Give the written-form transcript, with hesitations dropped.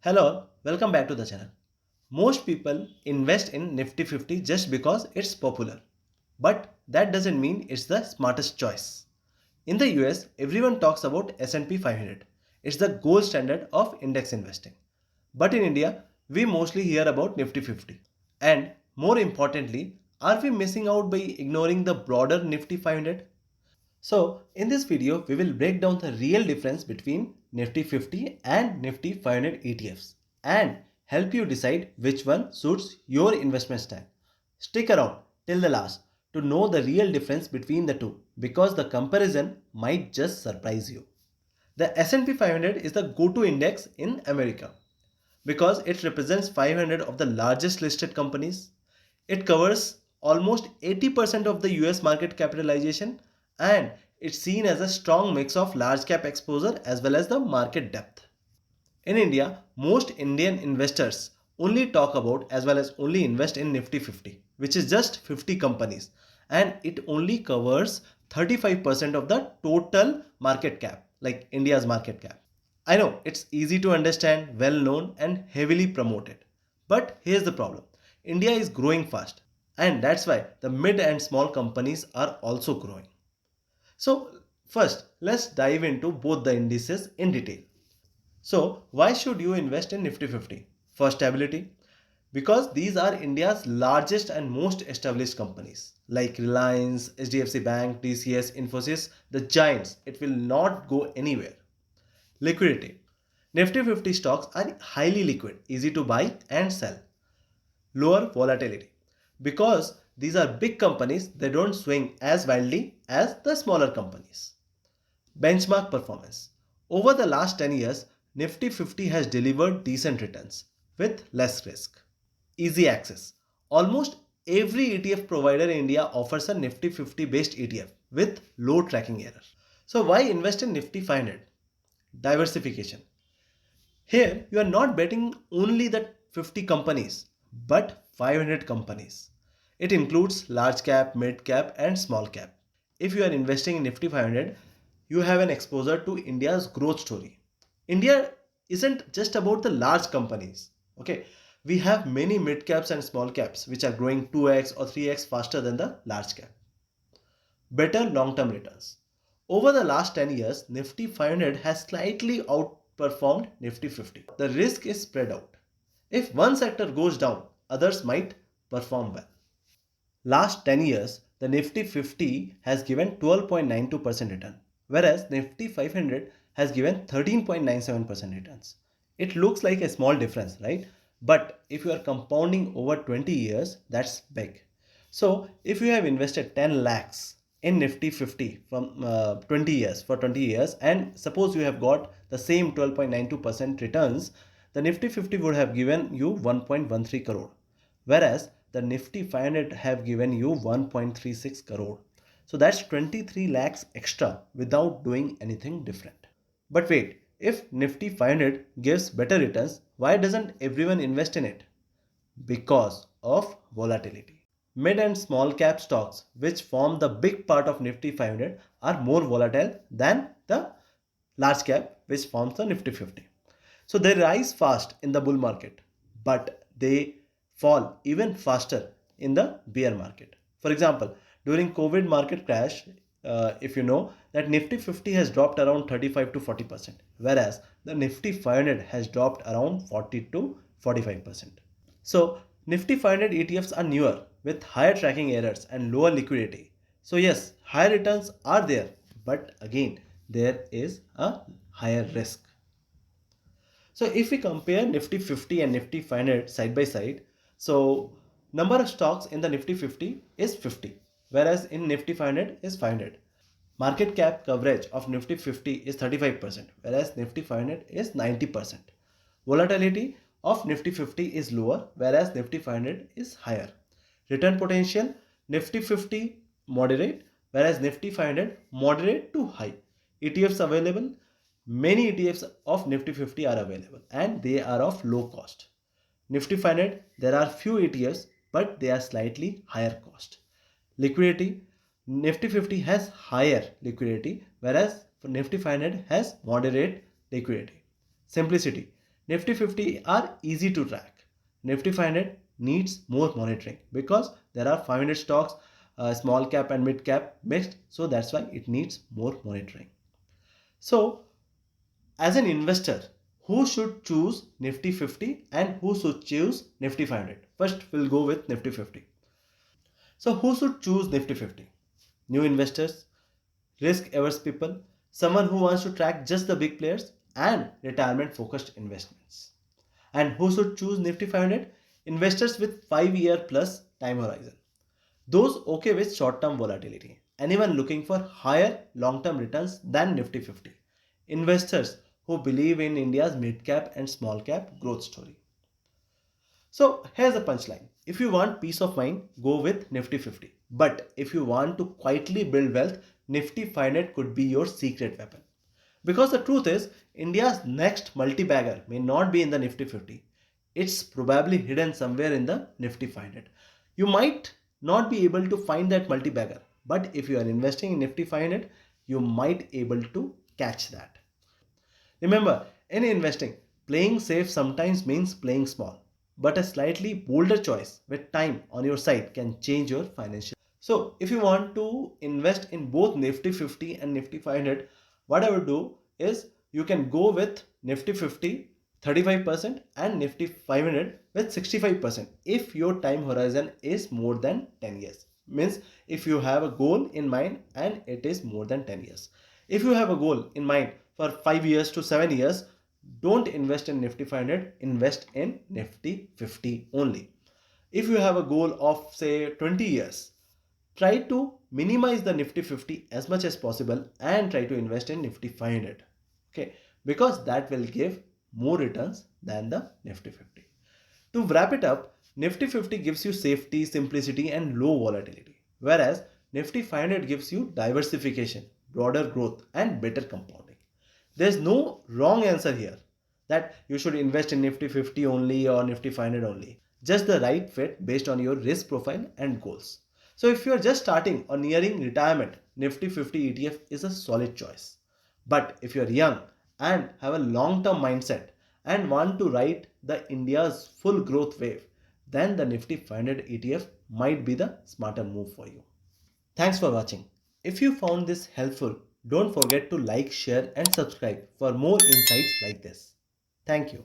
Hello, welcome back to the channel. Most people invest in Nifty 50 just because it's popular. But that doesn't mean it's the smartest choice. In the US, everyone talks about S&P 500. It's the gold standard of index investing. But in India, we mostly hear about Nifty 50. And more importantly, are we missing out by ignoring the broader Nifty 500? So in this video, we will break down the real difference between Nifty 50 and Nifty 500 ETFs and help you decide which one suits your investment style. Stick around till the last to know the real difference between the two because the comparison might just surprise you. The S&P 500 is the go-to index in America because it represents 500 of the largest listed companies. It covers almost 80% of the US market capitalization and it's seen as a strong mix of large cap exposure as well as the market depth. In India, most Indian investors only talk about as well as only invest in Nifty 50, which is just 50 companies and it only covers 35% of the total market cap, like India's market cap. I know it's easy to understand, well known, and heavily promoted. But here's the problem India is growing fast, and that's why the mid and small companies are also growing. So, first, let's dive into both the indices in detail. So, why should you invest in Nifty 50? For stability, because these are India's largest and most established companies like Reliance, HDFC Bank, TCS, Infosys, the giants. It will not go anywhere. Liquidity. Nifty 50 stocks are highly liquid, easy to buy and sell. Lower volatility. Because these are big companies, they don't swing as wildly as the smaller companies. Benchmark performance. Over the last 10 years, Nifty 50 has delivered decent returns with less risk. Easy access. Almost every ETF provider in India offers a Nifty 50 based ETF with low tracking error. So why invest in Nifty 500? Diversification. Here, you are not betting only the 50 companies, but 500 companies. It includes large cap, mid cap, and small cap. If you are investing in Nifty 500, you have an exposure to India's growth story. India isn't just about the large companies. Okay, we have many mid caps and small caps which are growing 2x or 3x faster than the large cap. Better long-term returns. Over the last 10 years, Nifty 500 has slightly outperformed Nifty 50. The risk is spread out. If one sector goes down, others might perform well. Last 10 years, the Nifty 50 has given 12.92% return, whereas Nifty 500 has given 13.97% returns. It looks like a small difference, right? But if you are compounding over 20 years, that's big. So if you have invested 10 lakhs in Nifty 50 from 20 years for 20 years and suppose you have got the same 12.92% returns, the Nifty 50 would have given you 1.13 crore, whereas the Nifty 500 have given you 1.36 crore. So that's 23 lakhs extra without doing anything different. But wait, if Nifty 500 gives better returns, why doesn't everyone invest in it? Because of volatility. Mid and small cap stocks, which form the big part of Nifty 500, are more volatile than the large cap, which forms the Nifty 50. So they rise fast in the bull market, but they fall even faster in the bear market. For example, during COVID market crash, if you know that Nifty 50 has dropped around 35 to 40%, whereas the Nifty 500 has dropped around 40 to 45%. So Nifty 500 ETFs are newer with higher tracking errors and lower liquidity. So yes, higher returns are there, but again, there is a higher risk. So if we compare Nifty 50 and Nifty 500 side by side, so number of stocks in the Nifty 50 is 50, whereas in Nifty 500 is 500. Market cap coverage of Nifty 50 is 35%, whereas Nifty 500 is 90%. Volatility of Nifty 50 is lower, whereas Nifty 500 is higher. Return potential, Nifty 50 moderate, whereas Nifty 500 moderate to high. ETFs available, many ETFs of Nifty 50 are available and they are of low cost. Nifty 500, there are few ETFs but they are slightly higher cost. Liquidity, Nifty 50 has higher liquidity whereas Nifty 500 has moderate liquidity. Simplicity, Nifty 50 are easy to track. Nifty 500 needs more monitoring because there are 500 stocks, small cap and mid cap mixed. So that's why it needs more monitoring. So as an investor, who should choose Nifty 50 and who should choose Nifty 500? First, we'll go with Nifty 50. So who should choose Nifty 50? New investors, risk averse people, someone who wants to track just the big players, and retirement focused investments. And who should choose Nifty 500? Investors with 5-year plus time horizon. Those okay with short term volatility. Anyone looking for higher long term returns than Nifty 50. Investors who believe in India's mid cap and small cap growth story. So here's the punchline. If you want peace of mind, go with Nifty 50. But if you want to quietly build wealth, Nifty 500 could be your secret weapon. Because the truth is, India's next multi-bagger may not be in the Nifty 50. It's probably hidden somewhere in the Nifty 500. You might not be able to find that multi-bagger, but if you are investing in Nifty 500, you might able to catch that. Remember, in investing, playing safe sometimes means playing small, but a slightly bolder choice with time on your side can change your financial. So, if you want to invest in both Nifty 50 and Nifty 500, what I would do is you can go with Nifty 50 35% and Nifty 500 with 65% if your time horizon is more than 10 years. Means if you have a goal in mind and it is more than 10 years. If you have a goal in mind for 5 years to 7 years, don't invest in Nifty 500, invest in Nifty 50 only. If you have a goal of say 20 years, try to minimize the Nifty 50 as much as possible and try to invest in Nifty 500. Okay, because that will give more returns than the Nifty 50. To wrap it up, Nifty 50 gives you safety, simplicity, and low volatility, whereas Nifty 500 gives you diversification, broader growth, and better compounding. There's no wrong answer here that you should invest in Nifty 50 only or Nifty 500 only. Just the right fit based on your risk profile and goals. So if you are just starting or nearing retirement, Nifty 50 ETF is a solid choice. But if you are young and have a long-term mindset and want to ride the India's full growth wave, then the Nifty 500 ETF might be the smarter move for you. Thanks for watching. If you found this helpful, don't forget to like, share and subscribe for more insights like this. Thank you.